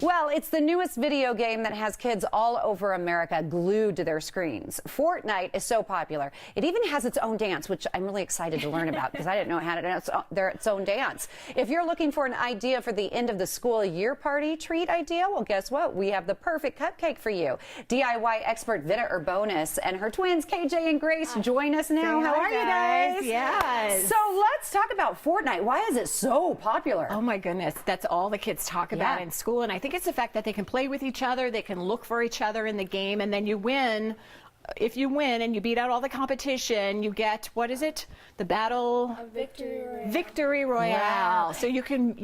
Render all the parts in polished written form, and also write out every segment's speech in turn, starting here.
Well, it's the newest video game that has kids all over America glued to their screens. Fortnite is so popular. It even has its own dance, which I'm really excited to learn about because I didn't know it had its own dance. If you're looking for an idea for the end of the school year party treat idea, well, guess what? We have the perfect cupcake for you. DIY expert Vida Urbonis and her twins, KJ and Grace, join us now. How are you guys? Yes. So let's talk about Fortnite. Why is it so popular? Oh my goodness, that's all the kids talk about in school, and I think it's the fact that they can play with each other, they can look for each other in the game, and then you win. If you win and you beat out all the competition, you get, what is it? The battle? Victory Royale. Wow. So you can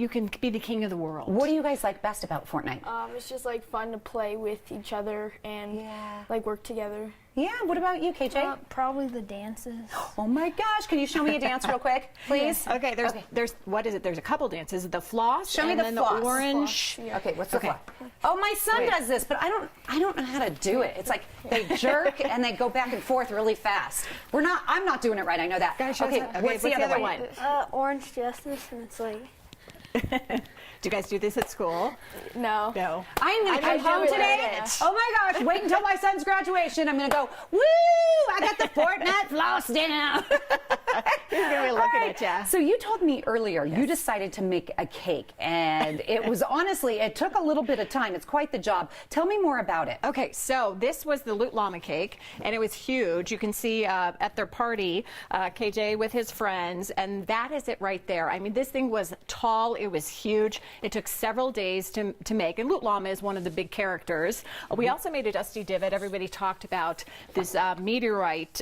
be the king of the world. What do you guys like best about Fortnite? It's just like fun to play with each other and like work together. Yeah, what about you, KJ? Probably the dances. Oh my gosh, can you show me a dance real quick, please? Okay, there's what is it? There's a couple dances. The floss. Show me and the then floss. The orange. Floss, yeah. Okay, what's the floss? Oh, my son does this, but I don't know how to do it. It's like they jerk and they go back and forth really fast. I'm not doing it right. I know that. Okay, what's the other one? Orange justice, and it's like. Do you guys do this at school? No. No. I'm going to come home today. Oh my gosh, wait until my son's graduation. I'm going to go, woo, I got the Fortnite floss down. He's going to be looking at you. So you told me earlier you decided to make a cake, and it was honestly, it took a little bit of time. It's quite the job. Tell me more about it. Okay, so this was the Lama cake, and it was huge. You can see at their party, KJ with his friends, and that is it right there. I mean, this thing was tall. It was huge. It took several days to make, and Lama is one of the big characters. We also made a Dusty Divot. Everybody talked about this meteorite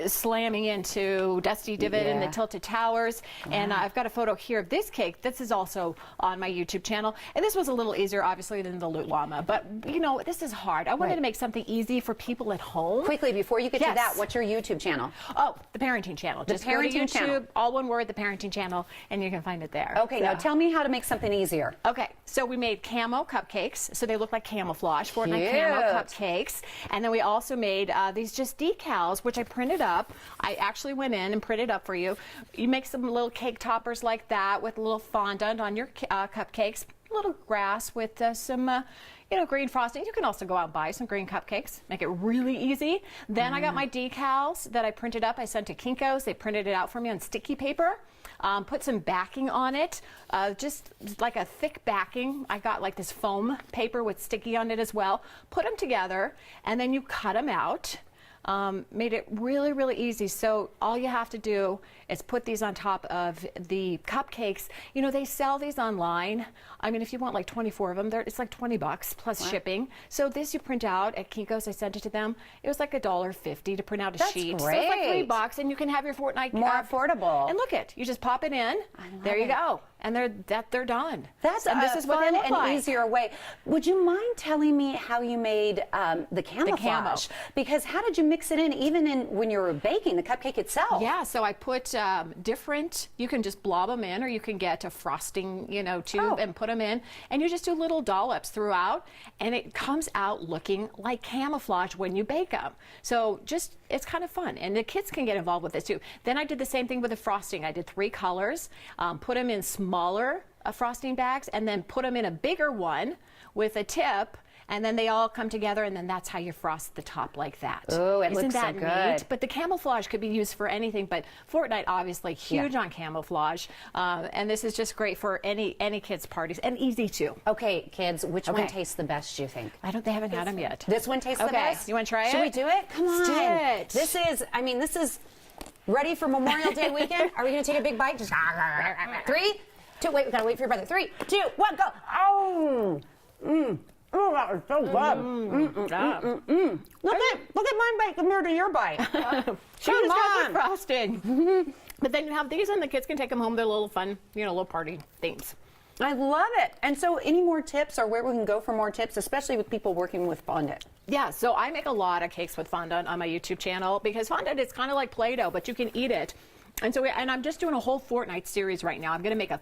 slamming into Dusty Divot in the Tilted Towers, and I've got a photo here of this cake. This is also on my YouTube channel, and this was a little easier, obviously, than the Lama, but, you know, this is hard. I wanted to make something easy for people at home. Quickly, before you get to that, what's your YouTube channel? Oh, the Parenting Channel. Just go to YouTube, all one word, the Parenting Channel, and you can find it there. Okay, now tell me how to make something easier. Okay, so we made camo cupcakes, so they look like camouflage, Fortnite camo cupcakes. And then we also made these just decals, which I printed up. I actually went in and printed up for you. You make some little cake toppers like that with a little fondant on your cupcakes, a little grass with some you know, green frosting. You can also go out and buy some green cupcakes. Make it really easy. Then I got my decals that I printed up. I sent to Kinko's. They printed it out for me on sticky paper. Put some backing on it, just like a thick backing. I got like this foam paper with sticky on it as well. Put them together, and then you cut them out. Made it really, really easy. So all you have to do is put these on top of the cupcakes. You know, they sell these online. I mean, if you want like 24 of them, it's like $20 plus shipping. So this you print out at Kinko's. I sent it to them. It was like $1.50 to print out a sheet. Great. So it's like $3, and you can have your Fortnite more affordable. And look it, you just pop it in. There you go, and they're done. And this is fun and easier way. Would you mind telling me how you made the camouflage? Because how did you mix it in, even when you were baking the cupcake itself? Yeah, so I put different. You can just blob them in, or you can get a frosting, you know, tube and put them in, and you just do little dollops throughout, and it comes out looking like camouflage when you bake them. So just, it's kind of fun, and the kids can get involved with this too. Then I did the same thing with the frosting. I did 3 colors, put them in smaller frosting bags, and then put them in a bigger one with a tip. And then they all come together, and then that's how you frost the top like that. Oh, it looks so Isn't that good. neat? But the camouflage could be used for anything, but Fortnite obviously huge on camouflage. And this is just great for any kids' parties, and easy too. Okay, kids, which one tastes the best, do you think? They haven't had them yet. This one tastes the best? You want to try it? Should we do it? Come on. Let's do it. This is ready for Memorial Day weekend. Are we going to take a big bite? Just 3, 2, wait, we got to wait for your brother. 3, 2, 1, go. Oh, oh, that was so good. Look at my bite compared to your bite. She just got the frosting. But then you have these, and the kids can take them home. They're little fun, you know, little party things. I love it. And so any more tips, or where we can go for more tips, especially with people working with fondant? Yeah, so I make a lot of cakes with fondant on my YouTube channel, because fondant is kind of like Play-Doh, but you can eat it. And so, and I'm just doing a whole Fortnite series right now. I'm going to make a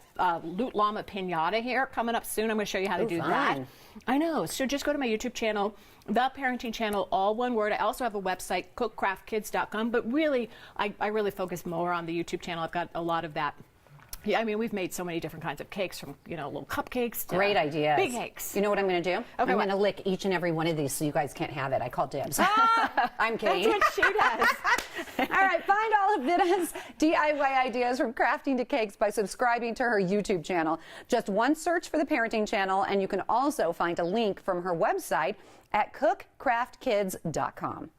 Lama pinata here coming up soon. I'm going to show you how to do that. I know. So just go to my YouTube channel, The Parenting Channel, all one word. I also have a website, cookcraftkids.com. But really, I really focus more on the YouTube channel. I've got a lot of that Yeah, I mean, we've made so many different kinds of cakes, from, you know, little cupcakes to Great ideas. big cakes. You know what I'm going to do? Okay, I'm what? going to lick each and every one of these so you guys can't have it. I call dibs. I'm kidding. That's what she does. All right, find all of Vida's DIY ideas from crafting to cakes by subscribing to her YouTube channel. Just one search for the parenting channel, and you can also find a link from her website at cookcraftkids.com.